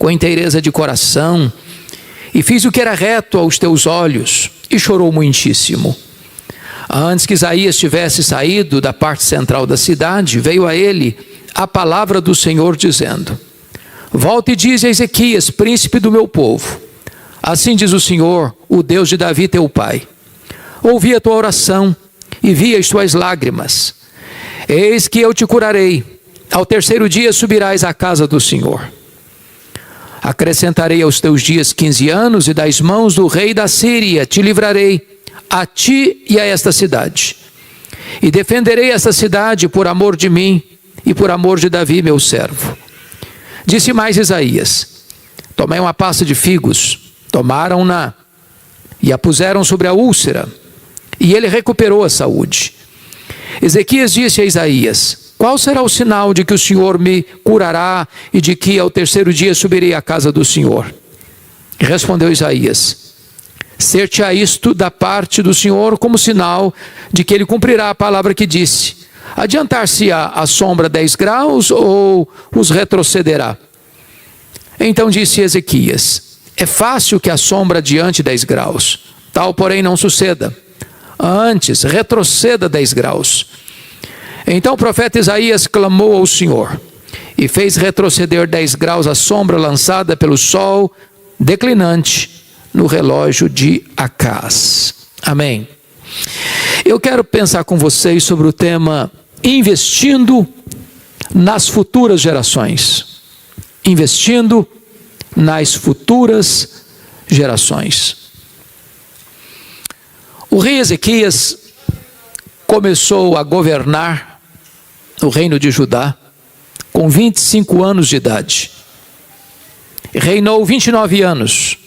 com inteireza de coração, e fiz o que era reto aos teus olhos, e chorou muitíssimo. Antes que Isaías tivesse saído da parte central da cidade, veio a ele a palavra do Senhor dizendo: volta e dize a Ezequias, príncipe do meu povo, assim diz o Senhor, o Deus de Davi teu pai: ouvi a tua oração e vi as tuas lágrimas. Eis que eu te curarei. Ao terceiro dia subirás à casa do Senhor. Acrescentarei aos teus dias 15 anos, e das mãos do rei da Síria te livrarei, a ti e a esta cidade. E defenderei esta cidade por amor de mim e por amor de Davi meu servo. Disse mais Isaías: tomei uma pasta de figos, tomaram-na e a puseram sobre a úlcera, e ele recuperou a saúde. Ezequias disse a Isaías: qual será o sinal de que o Senhor me curará e de que ao terceiro dia subirei à casa do Senhor? E respondeu Isaías: ser-te-á isto da parte do Senhor como sinal de que ele cumprirá a palavra que disse: adiantar-se-á a sombra 10 graus ou os retrocederá? Então disse Ezequias: é fácil que a sombra adiante 10 graus, tal porém não suceda. Antes, retroceda 10 graus. Então o profeta Isaías clamou ao Senhor, e fez retroceder 10 graus a sombra lançada pelo sol declinante no relógio de Acaz. Amém. Eu quero pensar com vocês sobre o tema investindo nas futuras gerações. Investindo nas futuras gerações. O rei Ezequias começou a governar o reino de Judá com 25 anos de idade. Reinou 29 anos.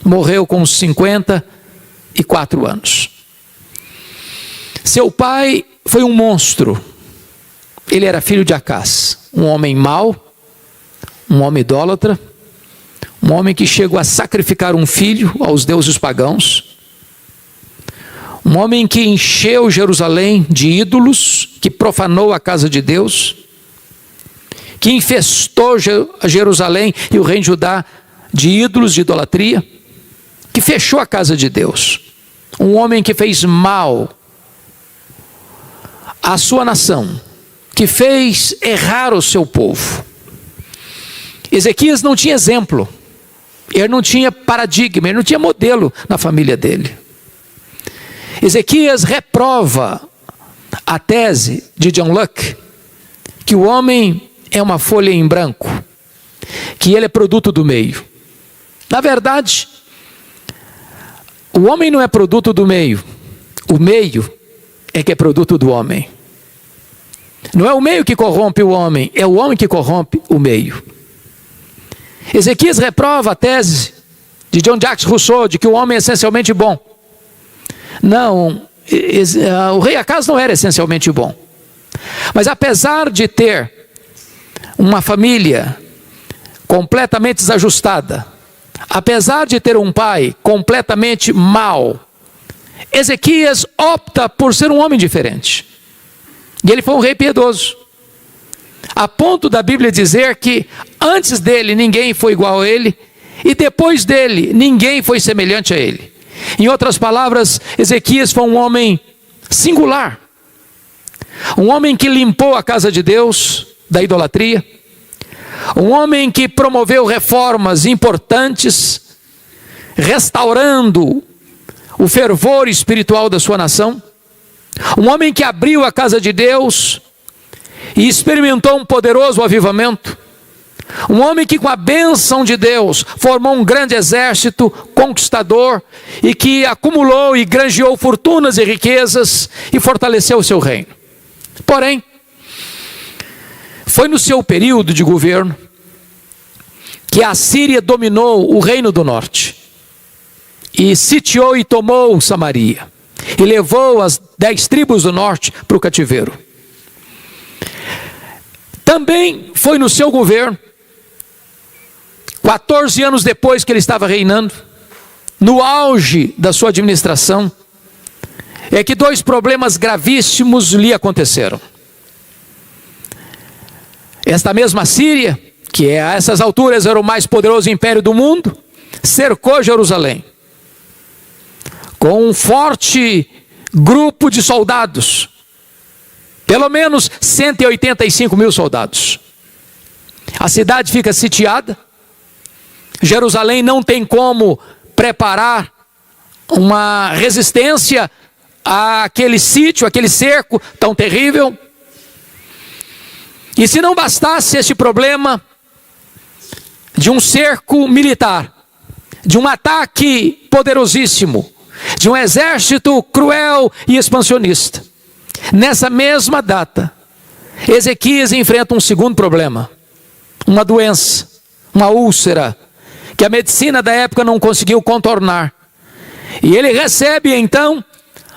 Morreu com 54 anos. Seu pai foi um monstro. Ele era filho de Acaz, um homem mau, um homem idólatra, um homem que chegou a sacrificar um filho aos deuses pagãos, um homem que encheu Jerusalém de ídolos, que profanou a casa de Deus, que infestou Jerusalém e o reino de Judá de ídolos, de idolatria, que fechou a casa de Deus. Um homem que fez mal à sua nação, que fez errar o seu povo. Ezequias não tinha exemplo, ele não tinha paradigma, ele não tinha modelo na família dele. Ezequias reprova a tese de John Locke, que o homem é uma folha em branco, que ele é produto do meio. Na verdade, o homem não é produto do meio, o meio é que é produto do homem. Não é o meio que corrompe o homem, é o homem que corrompe o meio. Ezequias reprova a tese de John Jacques Rousseau de que o homem é essencialmente bom. Não, o rei Acaz não era essencialmente bom. Mas apesar de ter uma família completamente desajustada, apesar de ter um pai completamente mau, Ezequias opta por ser um homem diferente. E ele foi um rei piedoso, a ponto da Bíblia dizer que antes dele ninguém foi igual a ele, e depois dele ninguém foi semelhante a ele. Em outras palavras, Ezequias foi um homem singular, um homem que limpou a casa de Deus da idolatria, um homem que promoveu reformas importantes, restaurando o fervor espiritual da sua nação, um homem que abriu a casa de Deus e experimentou um poderoso avivamento, um homem que com a bênção de Deus formou um grande exército conquistador e que acumulou e granjeou fortunas e riquezas e fortaleceu o seu reino. Porém, foi no seu período de governo que a Síria dominou o reino do norte e sitiou e tomou Samaria e levou as 10 tribos do norte para o cativeiro. Também foi no seu governo, 14 anos depois que ele estava reinando, no auge da sua administração, é que 2 problemas gravíssimos lhe aconteceram. Esta mesma Síria que a essas alturas era o mais poderoso império do mundo, cercou Jerusalém com um forte grupo de soldados, pelo menos 185 mil soldados. A cidade fica sitiada, Jerusalém não tem como preparar uma resistência àquele sítio, àquele cerco tão terrível. E se não bastasse este problema de um cerco militar, de um ataque poderosíssimo, de um exército cruel e expansionista, nessa mesma data, Ezequias enfrenta um segundo problema, uma doença, uma úlcera, que a medicina da época não conseguiu contornar. E ele recebe então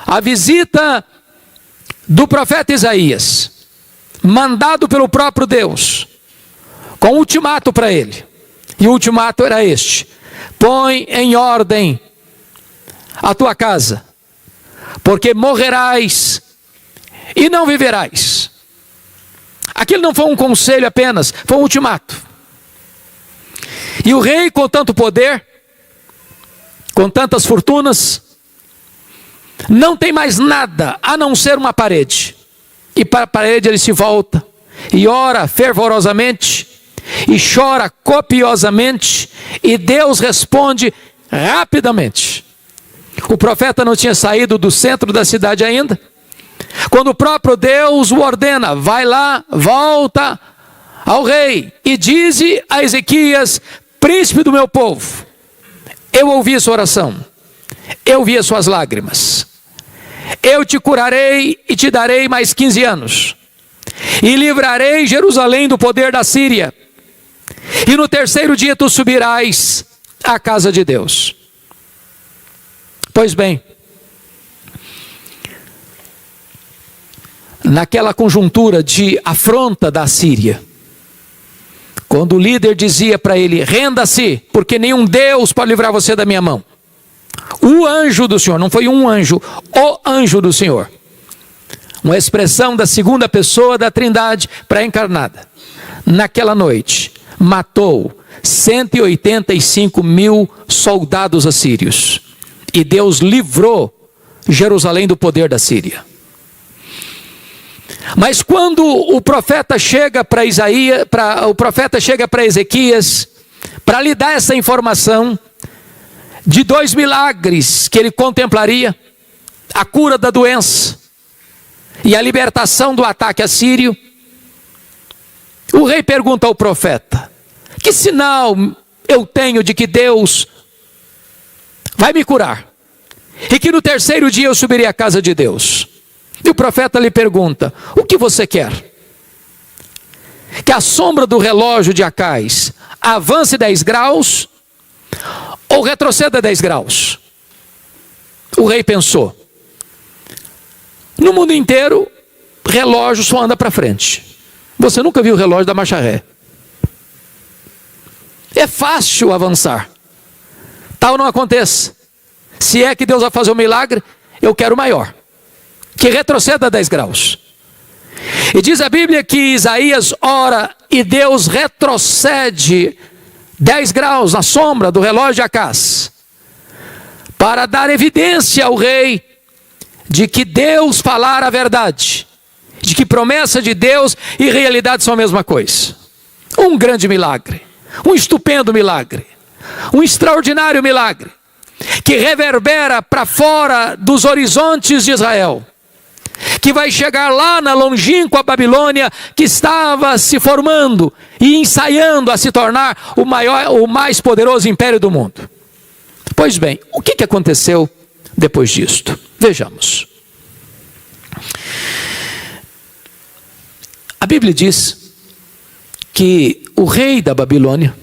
a visita do profeta Isaías, mandado pelo próprio Deus, com um ultimato para ele. E o ultimato era este: põe em ordem a tua casa, porque morrerás e não viverás. Aquilo não foi um conselho apenas, foi um ultimato. E o rei, com tanto poder, com tantas fortunas, não tem mais nada a não ser uma parede. E para a parede ele se volta e ora fervorosamente e chora copiosamente, e Deus responde rapidamente. O profeta não tinha saído do centro da cidade ainda, quando o próprio Deus o ordena: vai lá, volta ao rei e dize a Ezequias, príncipe do meu povo, eu ouvi a sua oração, eu vi as suas lágrimas, eu te curarei e te darei mais 15 anos, e livrarei Jerusalém do poder da Síria, e no terceiro dia tu subirás à casa de Deus. Pois bem, naquela conjuntura de afronta da Síria, quando o líder dizia para ele: renda-se, porque nenhum Deus pode livrar você da minha mão. O anjo do Senhor, não foi um anjo, o anjo do Senhor. Uma expressão da segunda pessoa da Trindade pré-encarnada. Naquela noite, matou 185 mil soldados assírios. E Deus livrou Jerusalém do poder da Síria. Mas quando o profeta chega para Ezequias, para lhe dar essa informação de 2 milagres que ele contemplaria: a cura da doença e a libertação do ataque assírio, o rei pergunta ao profeta: que sinal eu tenho de que Deus vai me curar, e que no terceiro dia eu subirei à casa de Deus? E o profeta lhe pergunta: o que você quer? Que a sombra do relógio de Acais avance 10 graus ou retroceda 10 graus? O rei pensou: no mundo inteiro, relógio só anda para frente. Você nunca viu o relógio da marcha ré. É fácil avançar. Tal não aconteça. Se é que Deus vai fazer um milagre, eu quero maior, que retroceda 10 graus. E diz a Bíblia que Isaías ora e Deus retrocede 10 graus na sombra do relógio de Acás, para dar evidência ao rei de que Deus falara a verdade, de que promessa de Deus e realidade são a mesma coisa. Um grande milagre, um estupendo milagre, um extraordinário milagre, que reverbera para fora dos horizontes de Israel, que vai chegar lá na longínqua Babilônia, que estava se formando e ensaiando a se tornar o mais poderoso império do mundo. Pois bem, o que aconteceu depois disto? Vejamos. A Bíblia diz que o rei da Babilônia,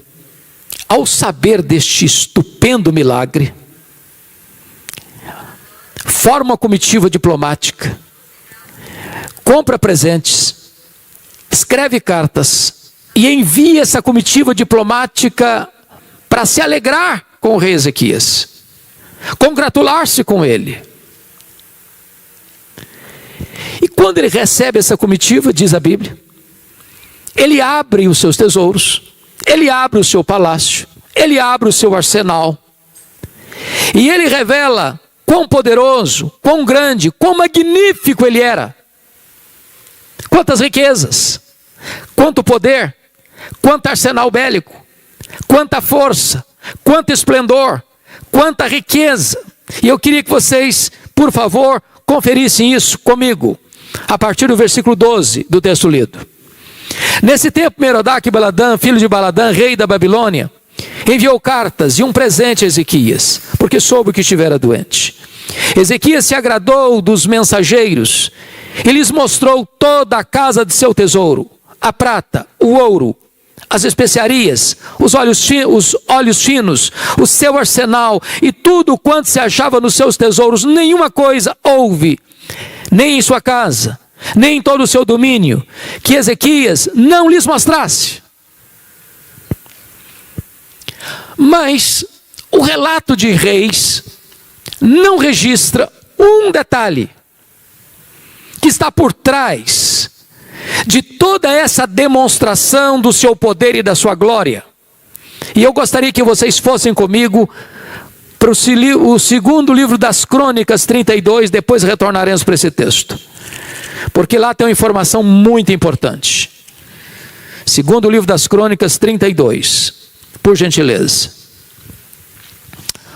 ao saber deste estupendo milagre, forma uma comitiva diplomática, compra presentes, escreve cartas e envia essa comitiva diplomática para se alegrar com o rei Ezequias, congratular-se com ele. E quando ele recebe essa comitiva, diz a Bíblia, ele abre os seus tesouros ele abre o seu palácio, ele abre o seu arsenal, e ele revela quão poderoso, quão grande, quão magnífico ele era. Quantas riquezas, quanto poder, quanto arsenal bélico, quanta força, quanto esplendor, quanta riqueza. E eu queria que vocês, por favor, conferissem isso comigo, a partir do versículo 12 do texto lido. Nesse tempo, Merodach Baladã, filho de Baladã, rei da Babilônia, enviou cartas e um presente a Ezequias, porque soube que estivera doente. Ezequias se agradou dos mensageiros e lhes mostrou toda a casa de seu tesouro, a prata, o ouro, as especiarias, os óleos finos, o seu arsenal e tudo quanto se achava nos seus tesouros. Nenhuma coisa houve, nem em sua casa, nem em todo o seu domínio, que Ezequias não lhes mostrasse. Mas o relato de Reis não registra um detalhe que está por trás de toda essa demonstração do seu poder e da sua glória. E eu gostaria que vocês fossem comigo para o segundo livro das Crônicas 32, depois retornaremos para esse texto, porque lá tem uma informação muito importante. Segundo livro das Crônicas 32, por gentileza,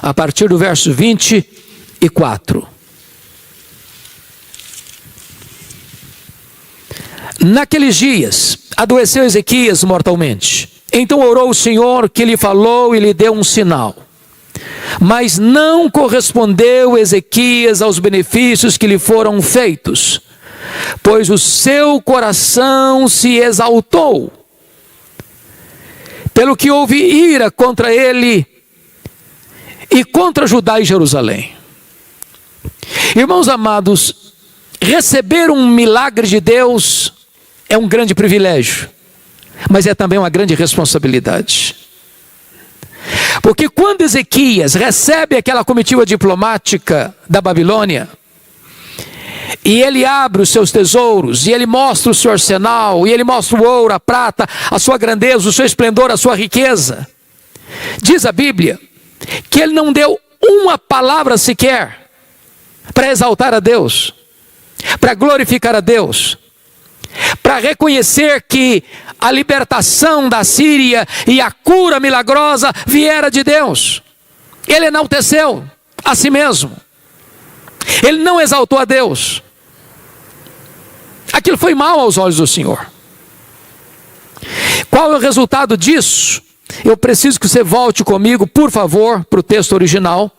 a partir do verso 24. Naqueles dias, adoeceu Ezequias mortalmente. Então orou o Senhor, que lhe falou e lhe deu um sinal. Mas não correspondeu Ezequias aos benefícios que lhe foram feitos, pois o seu coração se exaltou, pelo que houve ira contra ele e contra Judá e Jerusalém. Irmãos amados, receber um milagre de Deus é um grande privilégio, mas é também uma grande responsabilidade. Porque quando Ezequias recebe aquela comitiva diplomática da Babilônia, e ele abre os seus tesouros, e ele mostra o seu arsenal, e ele mostra o ouro, a prata, a sua grandeza, o seu esplendor, a sua riqueza, diz a Bíblia que ele não deu uma palavra sequer para exaltar a Deus, para glorificar a Deus, para reconhecer que a libertação da Síria e a cura milagrosa viera de Deus. Ele enalteceu a si mesmo, ele não exaltou a Deus. Aquilo foi mal aos olhos do Senhor. Qual é o resultado disso? Eu preciso que você volte comigo, por favor, para o texto original,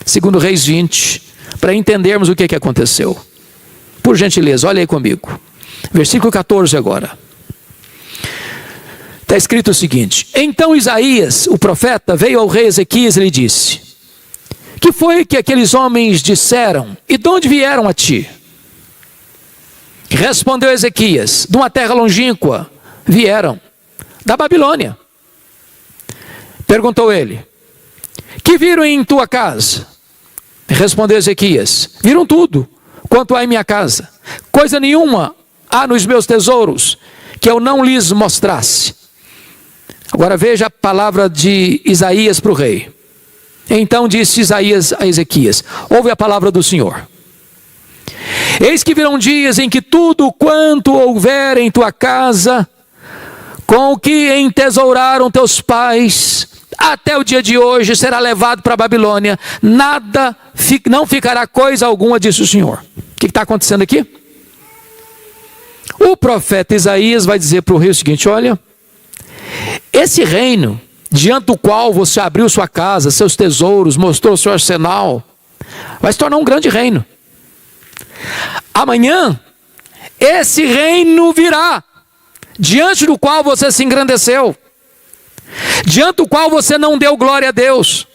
2 Reis 20, para entendermos o que aconteceu. Por gentileza, olha aí comigo. Versículo 14 agora. Está escrito o seguinte: Então Isaías, o profeta, veio ao rei Ezequias e lhe disse: Que foi que aqueles homens disseram? E de onde vieram a ti? Respondeu Ezequias: De uma terra longínqua vieram, da Babilônia. Perguntou ele: Que viram em tua casa? Respondeu Ezequias: Viram tudo quanto há em minha casa. Coisa nenhuma há nos meus tesouros que eu não lhes mostrasse. Agora veja a palavra de Isaías para o rei. Então disse Isaías a Ezequias: Ouve a palavra do Senhor. Eis que virão dias em que tudo quanto houver em tua casa, com o que entesouraram teus pais, até o dia de hoje será levado para a Babilônia. Não ficará coisa alguma, disse o Senhor. O que está acontecendo aqui? O profeta Isaías vai dizer para o rei o seguinte: olha, esse reino, diante do qual você abriu sua casa, seus tesouros, mostrou seu arsenal, vai se tornar um grande reino. Amanhã, esse reino virá, diante do qual você se engrandeceu, diante do qual você não deu glória a Deus,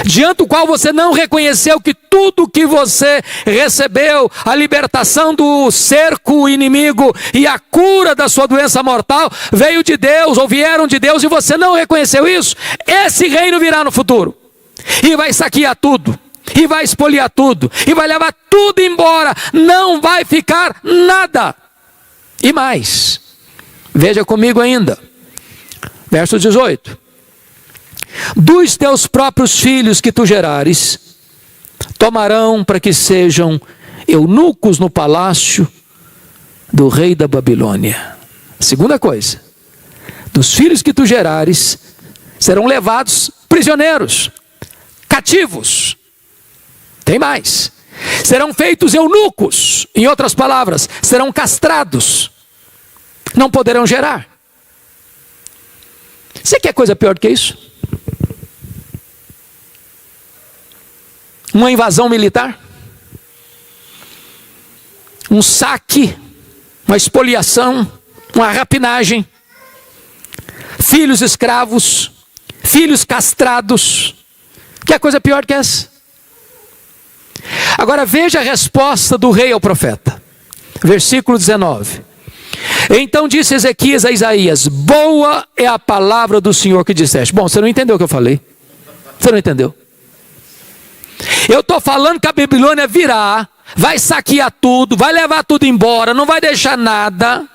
diante do qual você não reconheceu que tudo que você recebeu, a libertação do cerco inimigo e a cura da sua doença mortal, veio de Deus ou vieram de Deus, e você não reconheceu isso. Esse reino virá no futuro e vai saquear tudo, e vai espoliar tudo, e vai levar tudo embora, não vai ficar nada. E mais, veja comigo ainda, Verso 18. Dos teus próprios filhos que tu gerares, tomarão para que sejam eunucos no palácio do rei da Babilônia. Segunda coisa, dos filhos que tu gerares, serão levados prisioneiros, cativos. Tem mais. Serão feitos eunucos, em outras palavras, serão castrados. Não poderão gerar. Você quer coisa pior do que isso? Uma invasão militar? Um saque? Uma espoliação? Uma rapinagem? Filhos escravos? Filhos castrados? Quer coisa pior do que essa? Agora veja a resposta do rei ao profeta. Versículo 19. Então disse Ezequias a Isaías: boa é a palavra do Senhor que disseste. Bom, você não entendeu o que eu falei? Você não entendeu? Eu estou falando que a Babilônia virá, vai saquear tudo, vai levar tudo embora, não vai deixar nada.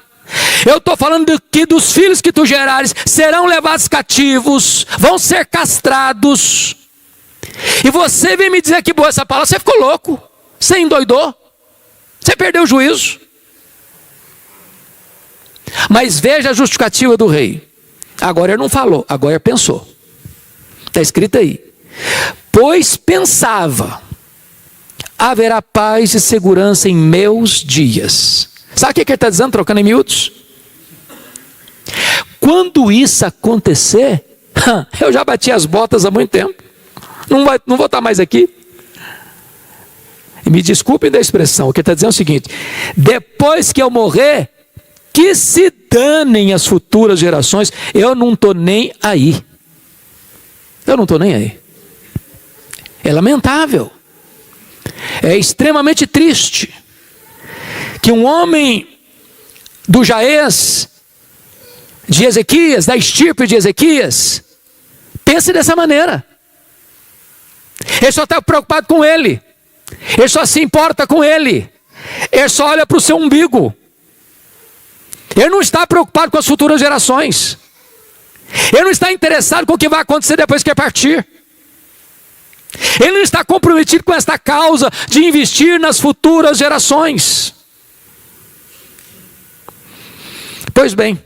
Eu estou falando que dos filhos que tu gerares serão levados cativos, vão ser castrados. E você vem me dizer que boa essa palavra, você ficou louco, você endoidou, você perdeu o juízo. Mas veja a justificativa do rei. Agora ele não falou, agora ele pensou. Está escrito aí. Pois pensava, haverá paz e segurança em meus dias. Sabe o que ele está dizendo, trocando em miúdos? Quando isso acontecer, eu já bati as botas há muito tempo. Não vou estar mais aqui. E me desculpem da expressão, o que ele está dizendo é o seguinte: depois que eu morrer, que se danem as futuras gerações, eu não estou nem aí. Eu não estou nem aí. É lamentável. É extremamente triste que um homem do jaez de Ezequias, da estirpe de Ezequias, pense dessa maneira. Ele só está preocupado com ele. Ele só se importa com ele. Ele só olha para o seu umbigo. Ele não está preocupado com as futuras gerações. Ele não está interessado com o que vai acontecer depois que ele partir. Ele não está comprometido com esta causa de investir nas futuras gerações. Pois bem,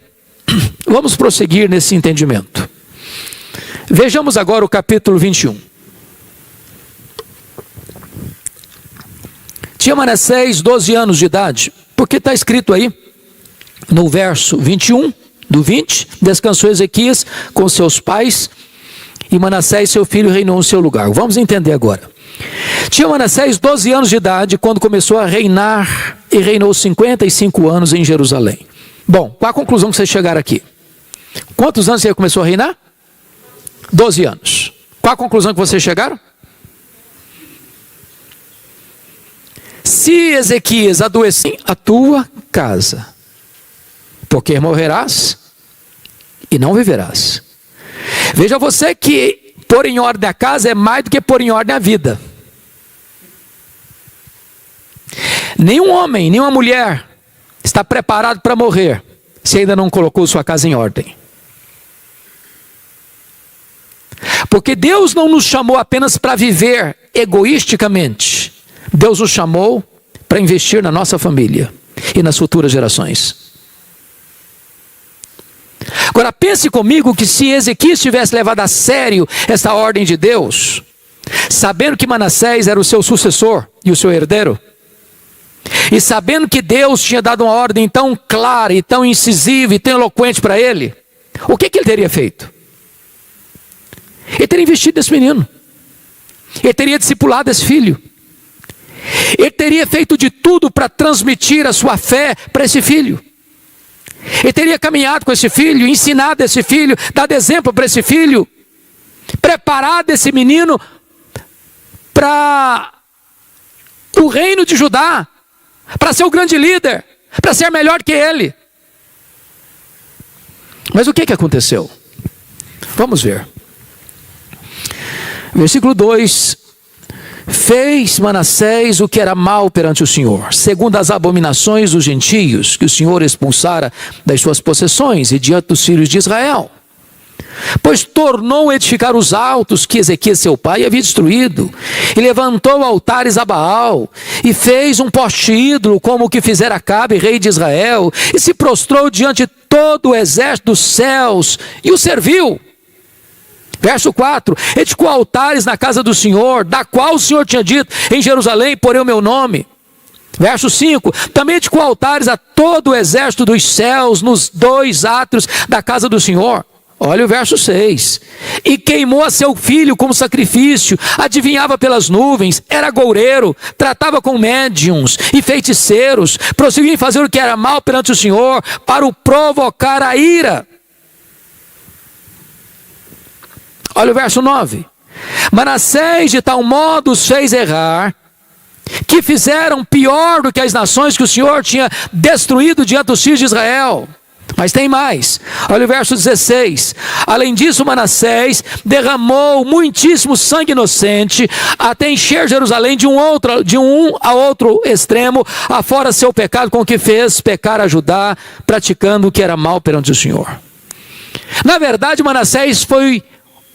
vamos prosseguir nesse entendimento. Vejamos agora o capítulo 21. Tinha Manassés 12 anos de idade, porque está escrito aí, no verso 21, do 20, descansou Ezequias com seus pais, e Manassés, seu filho, reinou no seu lugar. Vamos entender agora. Tinha Manassés 12 anos de idade, quando começou a reinar, e reinou 55 anos em Jerusalém. Bom, qual a conclusão que vocês chegaram aqui? Quantos anos você começou a reinar? 12 anos. Qual a conclusão que vocês chegaram? Se Ezequias adoecer a tua casa, porque morrerás e não viverás. Veja você que pôr em ordem a casa é mais do que pôr em ordem a vida. Nenhum homem, nenhuma mulher está preparado para morrer se ainda não colocou sua casa em ordem. Porque Deus não nos chamou apenas para viver egoisticamente. Deus nos chamou para investir na nossa família e nas futuras gerações. Agora pense comigo que se Ezequias tivesse levado a sério essa ordem de Deus, sabendo que Manassés era o seu sucessor e o seu herdeiro, e sabendo que Deus tinha dado uma ordem tão clara e tão incisiva e tão eloquente para ele, o que ele teria feito? Ele teria investido nesse menino. Ele teria discipulado esse filho. Ele teria feito de tudo para transmitir a sua fé para esse filho. Ele teria caminhado com esse filho, ensinado esse filho, dado exemplo para esse filho, preparado esse menino para o reino de Judá, para ser o grande líder, para ser melhor que ele. Mas o que aconteceu? Vamos ver. Versículo 2. Fez Manassés o que era mal perante o Senhor, segundo as abominações dos gentios, que o Senhor expulsara das suas possessões e diante dos filhos de Israel. Pois tornou a edificar os altos que Ezequias seu pai havia destruído, e levantou altares a Baal, e fez um poste ídolo, como o que fizera Acabe, rei de Israel, e se prostrou diante de todo o exército dos céus, e o serviu. Verso 4, edificou altares na casa do Senhor, da qual o Senhor tinha dito, em Jerusalém porei o meu nome. Verso 5, também edificou altares a todo o exército dos céus, nos 2 átrios da casa do Senhor. Olha o verso 6, e queimou a seu filho como sacrifício, adivinhava pelas nuvens, era agoureiro, tratava com médiuns e feiticeiros, prosseguia em fazer o que era mal perante o Senhor, para o provocar a ira. Olha o verso 9, Manassés de tal modo os fez errar, que fizeram pior do que as nações que o Senhor tinha destruído diante dos filhos de Israel. Mas tem mais, olha o verso 16, além disso Manassés derramou muitíssimo sangue inocente, até encher Jerusalém de um a outro extremo, afora seu pecado com que fez pecar a Judá, praticando o que era mal perante o Senhor. Na verdade Manassés foi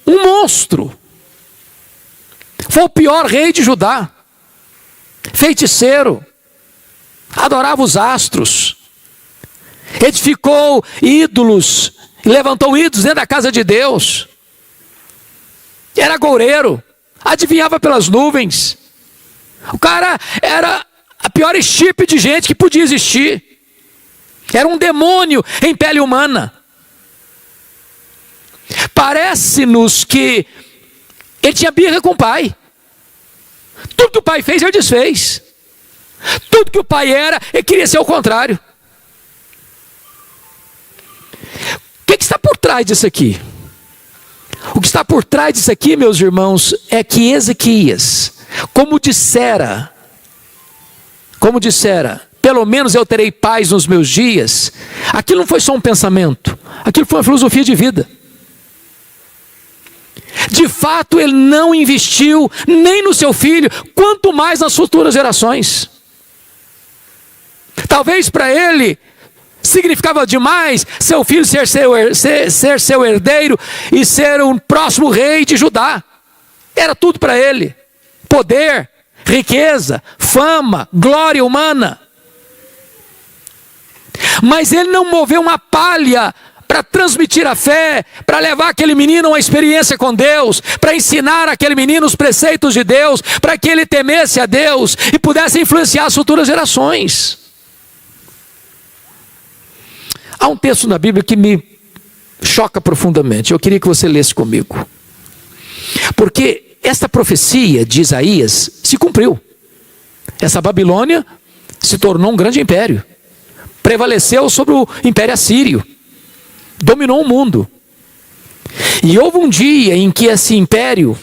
um monstro, foi o pior rei de Judá, feiticeiro, adorava os astros, edificou ídolos, levantou ídolos dentro da casa de Deus, era agoureiro, adivinhava pelas nuvens. O cara era a pior estirpe de gente que podia existir, era um demônio em pele humana. Parece-nos que ele tinha birra com o pai, tudo que o pai fez ele desfez, tudo que o pai era ele queria ser o contrário. O que está por trás disso aqui? O que está por trás disso aqui, meus irmãos, é que Ezequias, como dissera, pelo menos eu terei paz nos meus dias, aquilo não foi só um pensamento, aquilo foi uma filosofia de vida. De fato, ele não investiu nem no seu filho, quanto mais nas futuras gerações. Talvez para ele significava demais seu filho ser seu herdeiro e ser o próximo rei de Judá. Era tudo para ele: poder, riqueza, fama, glória humana. Mas ele não moveu uma palha para transmitir a fé, para levar aquele menino a uma experiência com Deus, para ensinar aquele menino os preceitos de Deus, para que ele temesse a Deus e pudesse influenciar as futuras gerações. Há um texto na Bíblia que me choca profundamente, eu queria que você lesse comigo, porque esta profecia de Isaías se cumpriu. Essa Babilônia se tornou um grande império, prevaleceu sobre o Império Assírio, dominou o mundo. E houve um dia em que esse império,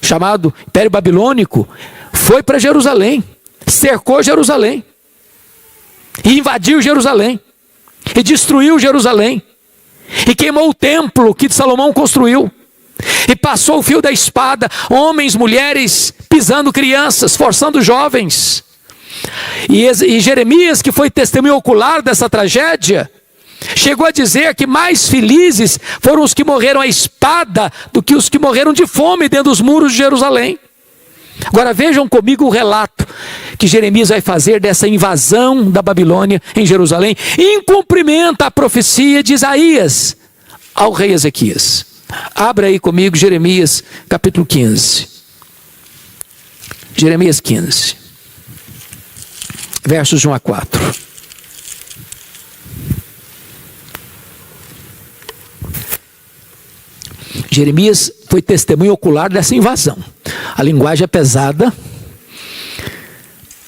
chamado Império Babilônico, foi para Jerusalém, cercou Jerusalém, e invadiu Jerusalém, e destruiu Jerusalém, e queimou o templo que Salomão construiu, e passou o fio da espada, homens, mulheres, pisando crianças, forçando jovens. E Jeremias, que foi testemunho ocular dessa tragédia, chegou a dizer que mais felizes foram os que morreram à espada do que os que morreram de fome dentro dos muros de Jerusalém. Agora vejam comigo o relato que Jeremias vai fazer dessa invasão da Babilônia em Jerusalém, em cumprimento à profecia de Isaías ao rei Ezequias. Abra aí comigo Jeremias capítulo 15. Jeremias 15, versos de 1 a 4. Jeremias foi testemunho ocular dessa invasão. A linguagem é pesada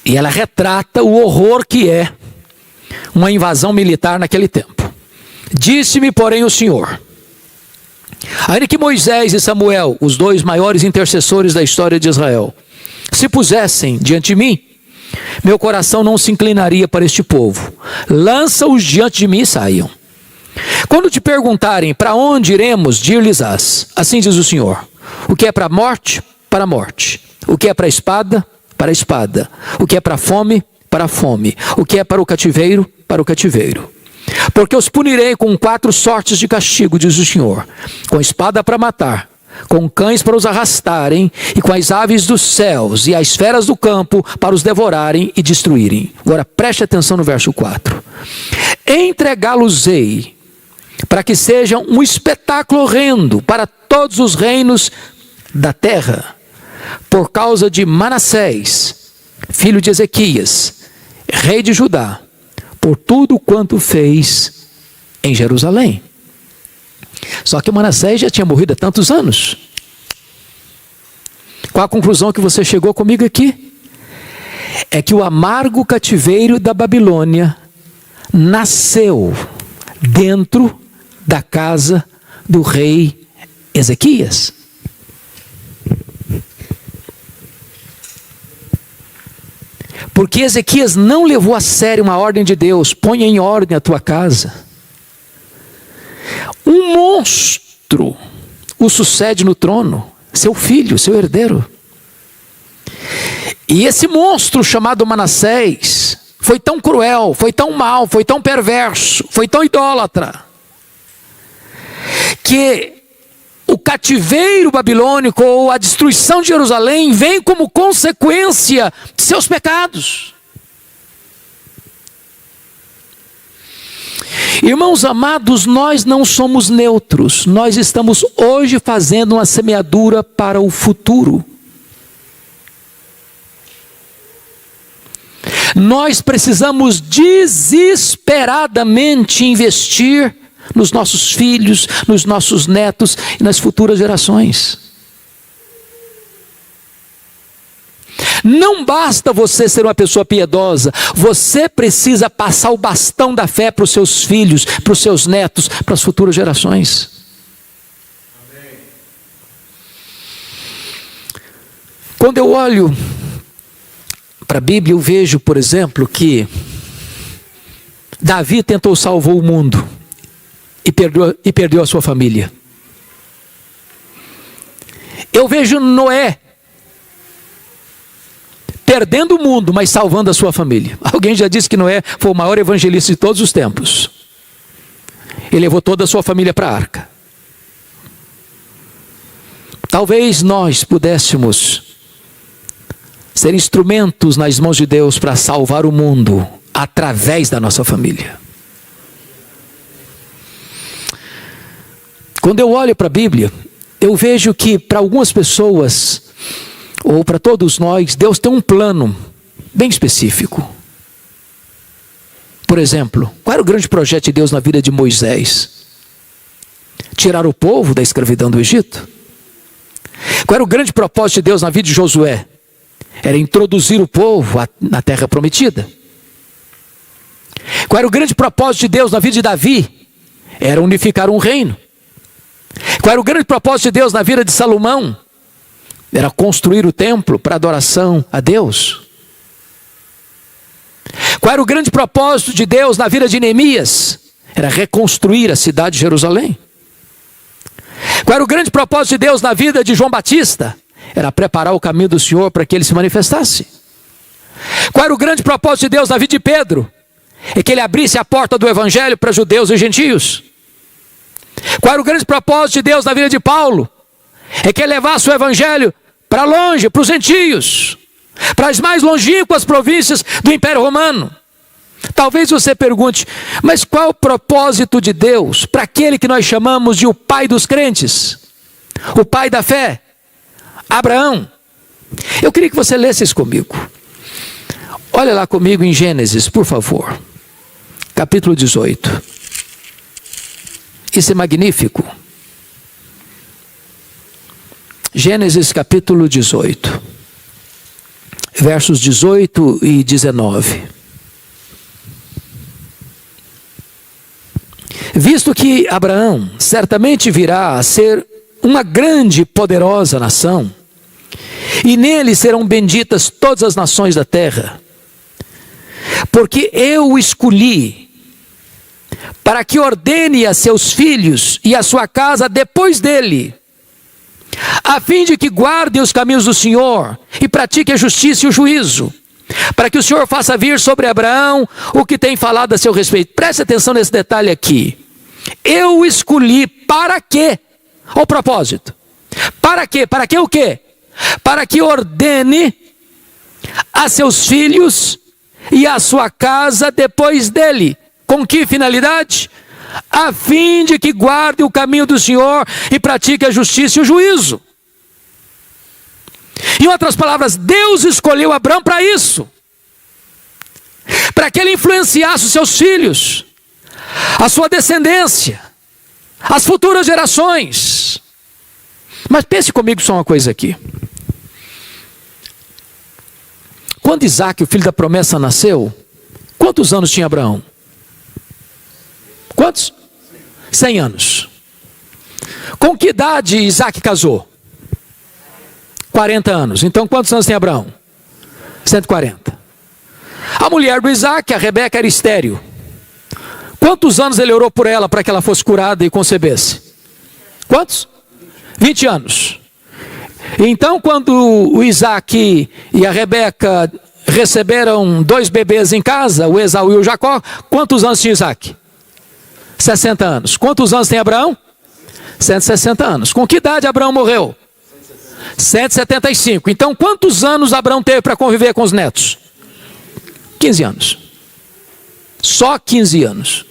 e ela retrata o horror que é uma invasão militar naquele tempo. Disse-me, porém, o Senhor: ainda que Moisés e Samuel, os 2 maiores intercessores da história de Israel, se pusessem diante de mim, meu coração não se inclinaria para este povo. Lança-os diante de mim e saiam. Quando te perguntarem para onde iremos, dir-lhes-ás: assim diz o Senhor, o que é para a morte, para a morte; o que é para a espada, para a espada; o que é para a fome, para a fome; o que é para o cativeiro, para o cativeiro. Porque os punirei com 4 sortes de castigo, diz o Senhor: com espada para matar, com cães para os arrastarem, e com as aves dos céus e as feras do campo para os devorarem e destruírem. Agora preste atenção no verso 4. Entregá-los-ei para que sejam um espetáculo horrendo para todos os reinos da terra, por causa de Manassés, filho de Ezequias, rei de Judá, por tudo quanto fez em Jerusalém. Só que Manassés já tinha morrido há tantos anos. Qual a conclusão que você chegou comigo aqui? É que o amargo cativeiro da Babilônia nasceu dentro da casa do rei Ezequias. Porque Ezequias não levou a sério uma ordem de Deus: ponha em ordem a tua casa. Um monstro o sucede no trono, seu filho, seu herdeiro. E esse monstro chamado Manassés foi tão cruel, foi tão mau, foi tão perverso, foi tão idólatra, que o cativeiro babilônico ou a destruição de Jerusalém vem como consequência de seus pecados. Irmãos amados, nós não somos neutros. Nós estamos hoje fazendo uma semeadura para o futuro. Nós precisamos desesperadamente investir nos nossos filhos, nos nossos netos e nas futuras gerações. Não basta você ser uma pessoa piedosa, você precisa passar o bastão da fé para os seus filhos, para os seus netos, para as futuras gerações. Amém. Quando eu olho para a Bíblia, eu vejo, por exemplo, que Davi tentou salvar o mundo e perdeu a sua família. Eu vejo Noé perdendo o mundo, mas salvando a sua família. Alguém já disse que Noé foi o maior evangelista de todos os tempos. Ele levou toda a sua família para a arca. Talvez nós pudéssemos ser instrumentos nas mãos de Deus para salvar o mundo através da nossa família. Quando eu olho para a Bíblia, eu vejo que para algumas pessoas, ou para todos nós, Deus tem um plano bem específico. Por exemplo, qual era o grande projeto de Deus na vida de Moisés? Tirar o povo da escravidão do Egito. Qual era o grande propósito de Deus na vida de Josué? Era introduzir o povo na terra prometida. Qual era o grande propósito de Deus na vida de Davi? Era unificar um reino. Qual era o grande propósito de Deus na vida de Salomão? Era construir o templo para adoração a Deus. Qual era o grande propósito de Deus na vida de Neemias? Era reconstruir a cidade de Jerusalém. Qual era o grande propósito de Deus na vida de João Batista? Era preparar o caminho do Senhor para que ele se manifestasse. Qual era o grande propósito de Deus na vida de Pedro? É que ele abrisse a porta do evangelho para judeus e gentios. Qual era o grande propósito de Deus na vida de Paulo? É que ele levasse o evangelho para longe, para os gentios, para as mais longínquas províncias do Império Romano. Talvez você pergunte, mas qual o propósito de Deus para aquele que nós chamamos de o pai dos crentes? O pai da fé? Abraão. Eu queria que você lesse isso comigo. Olha lá comigo em Gênesis, por favor. Capítulo 18. Isso é magnífico. Gênesis capítulo 18. Versos 18 e 19. Visto que Abraão certamente virá a ser uma grande e poderosa nação, e nele serão benditas todas as nações da terra, porque eu o escolhi para que ordene a seus filhos e a sua casa depois dele, a fim de que guardem os caminhos do Senhor e pratiquem a justiça e o juízo, para que o Senhor faça vir sobre Abraão o que tem falado a seu respeito. Preste atenção nesse detalhe aqui. Eu o escolhi para quê? O propósito. Para quê? Para que o quê? Para que ordene a seus filhos e a sua casa depois dele. Com que finalidade? A fim de que guarde o caminho do Senhor e pratique a justiça e o juízo. Em outras palavras, Deus escolheu Abraão para isso. Para que ele influenciasse os seus filhos, a sua descendência, as futuras gerações. Mas pense comigo só uma coisa aqui. Quando Isaac, o filho da promessa, nasceu, quantos anos tinha Abraão? Quantos? 100 anos. Com que idade Isaac casou? 40 anos. Então quantos anos tem Abraão? 140. A mulher do Isaac, a Rebeca, era estéril. Quantos anos ele orou por ela para que ela fosse curada e concebesse? Quantos? 20 anos. Então, quando o Isaac e a Rebeca receberam 2 bebês em casa, o Esaú e o Jacó, quantos anos tinha Isaac? 60 anos. Quantos anos tem Abraão? 160 anos. Com que idade Abraão morreu? 175. Então, quantos anos Abraão teve para conviver com os netos? 15 anos. Só 15 anos.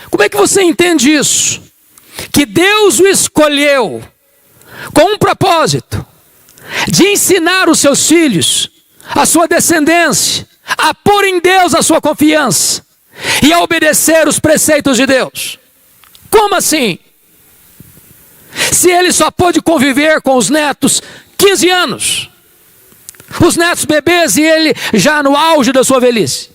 Como é que você entende isso? Que Deus o escolheu com um propósito de ensinar os seus filhos, a sua descendência, a pôr em Deus a sua confiança e a obedecer os preceitos de Deus. Como assim? Se ele só pôde conviver com os netos 15 anos, os netos bebês e ele já no auge da sua velhice.